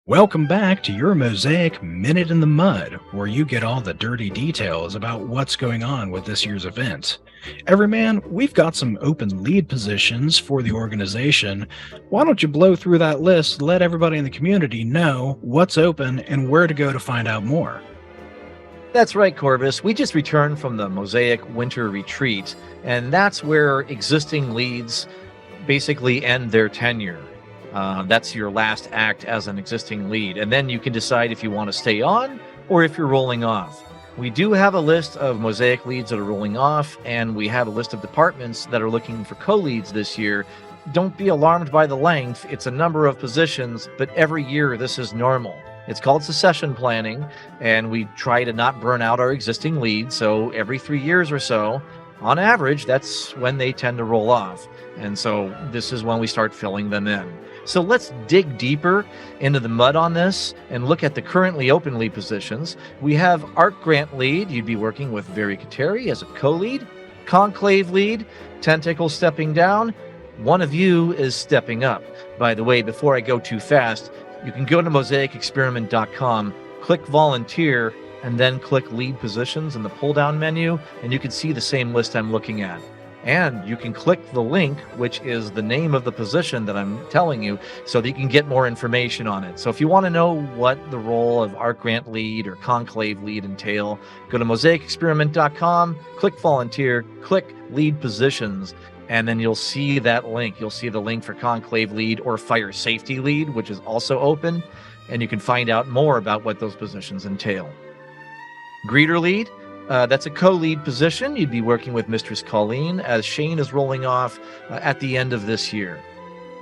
Welcome back to your Mosaic Minute in the Mud, where you get all the dirty details about what's going on with this year's event. Everyman, we've got some open lead positions for the organization. Why don't you blow through that list, let everybody in the community know what's open and where to go to find out more? That's right, Corvus. We just returned from the Mosaic Winter Retreat, and that's where existing leads basically end their tenure. That's your last act as an existing lead, and then you can decide if you want to stay on or if you're rolling off. We do have a list of Mosaic leads that are rolling off, and we have a list of departments that are looking for co-leads this year. Don't be alarmed by the length. It's a number of positions, but every year this is normal. It's called succession planning, and we try to not burn out our existing leads. So every 3 years or so, on average, that's when they tend to roll off. And so this is when we start filling them in. So let's dig deeper into the mud on this and look at the currently open lead positions. We have Art Grant lead. You'd be working with Very Kateri as a co-lead. Conclave lead, Tentacle stepping down. One of you is stepping up. By the way, before I go too fast, you can go to mosaicexperiment.com, click volunteer, and then click lead positions in the pull-down menu, and you can see the same list I'm looking at. And you can click the link, which is the name of the position that I'm telling you, so that you can get more information on it. So if you want to know what the role of Art Grant lead or Conclave lead entail, go to mosaicexperiment.com, click volunteer, click lead positions, and then you'll see that link. You'll see the link for Conclave lead or Fire Safety lead, which is also open, and you can find out more about what those positions entail. Greeter lead, that's a co-lead position. You'd be working with Mistress Colleen as Shane is rolling off at the end of this year.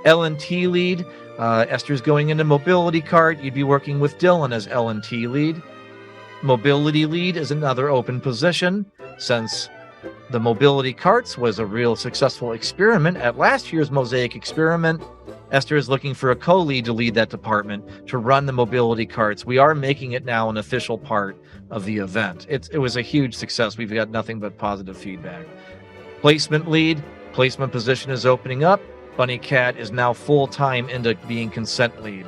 L&T lead, Esther's going into mobility cart. You'd be working with Dylan as L&T lead. Mobility lead is another open position. Since the mobility carts was a real successful experiment at last year's Mosaic experiment, Esther is looking for a co-lead to lead that department to run the mobility carts. We are making it now an official part of the event. It was a huge success. We've got nothing but positive feedback. Placement lead, placement position is opening up. Bunny Cat is now full-time into being consent lead.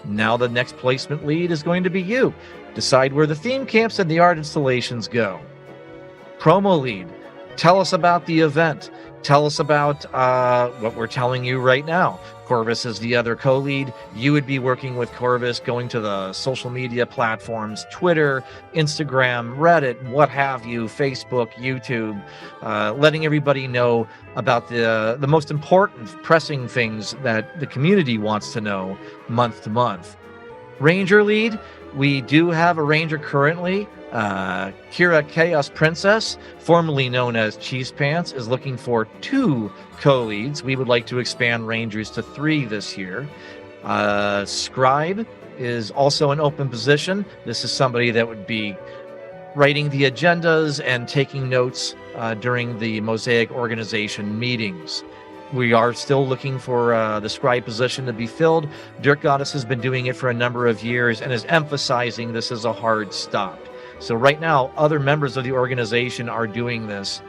Now the next placement lead is going to be you. Decide where the theme camps and the art installations go. Promo lead, tell us about the event. Tell us about what we're telling you right now. Corvus is the other co-lead. You would be working with Corvus, going to the social media platforms, Twitter, Instagram, Reddit, what have you, Facebook, YouTube, letting everybody know about the most important pressing things that the community wants to know month to month. Ranger lead, we do have a ranger currently. Kira Chaos Princess, formerly known as Cheese Pants, is looking for 2 co-leads. We would like to expand Rangers to 3 this year. Scribe is also an open position. This is somebody that would be writing the agendas and taking notes during the Mosaic Organization meetings. We are still looking for the scribe position to be filled. Dirt Goddess has been doing it for a number of years and is emphasizing this is a hard stop. So right now, other members of the organization are doing this.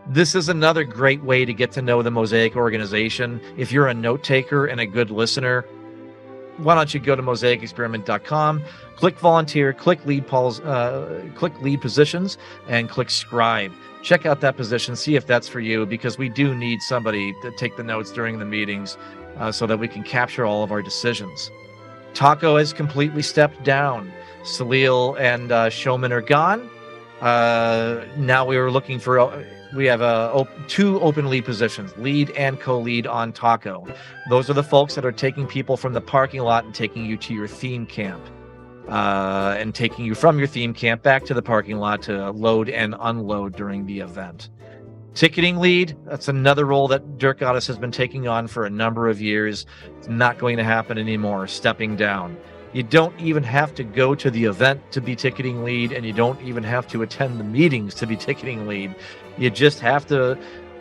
This is another great way to get to know the Mosaic Organization. If you're a note taker and a good listener, why don't you go to mosaicexperiment.com, click volunteer, click lead positions, and click scribe. Check out that position, see if that's for you, because we do need somebody to take the notes during the meetings so that we can capture all of our decisions. Taco has completely stepped down. Salil and Showman are gone. Now we are looking for, we have 2 open lead positions, lead and co-lead on Taco. Those are the folks that are taking people from the parking lot and taking you to your theme camp. And taking you from your theme camp back to the parking lot to load and unload during the event. Ticketing lead, that's another role that Dirt Goddess has been taking on for a number of years. It's not going to happen anymore, stepping down. You don't even have to go to the event to be ticketing lead, and you don't even have to attend the meetings to be ticketing lead. You just have to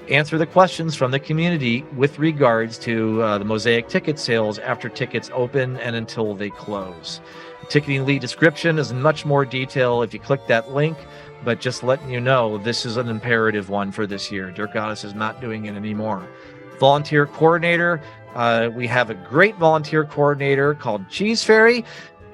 answer the questions from the community with regards to the Mosaic ticket sales after tickets open and until they close. The ticketing lead description is in much more detail if you click that link, but just letting you know, this is an imperative one for this year. Dirt Goddess is not doing it anymore. Volunteer coordinator, We have a great volunteer coordinator called Cheese Fairy.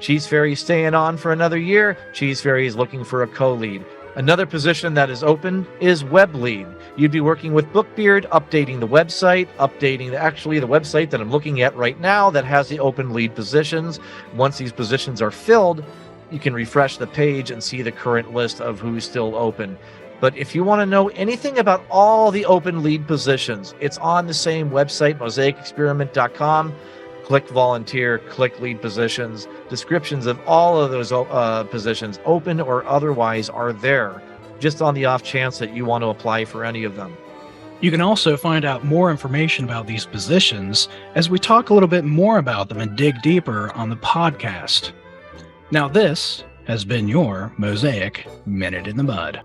Cheese Fairy is staying on for another year. Cheese Fairy is looking for a co-lead. Another position that is open is web lead. You'd be working with Bookbeard, updating the website, the website that I'm looking at right now that has the open lead positions. Once these positions are filled, you can refresh the page and see the current list of who's still open. But if you want to know anything about all the open lead positions, it's on the same website, mosaicexperiment.com. Click volunteer, click lead positions. Descriptions of all of those positions, open or otherwise, are there, just on the off chance that you want to apply for any of them. You can also find out more information about these positions as we talk a little bit more about them and dig deeper on the podcast. Now, this has been your Mosaic Minute in the Mud.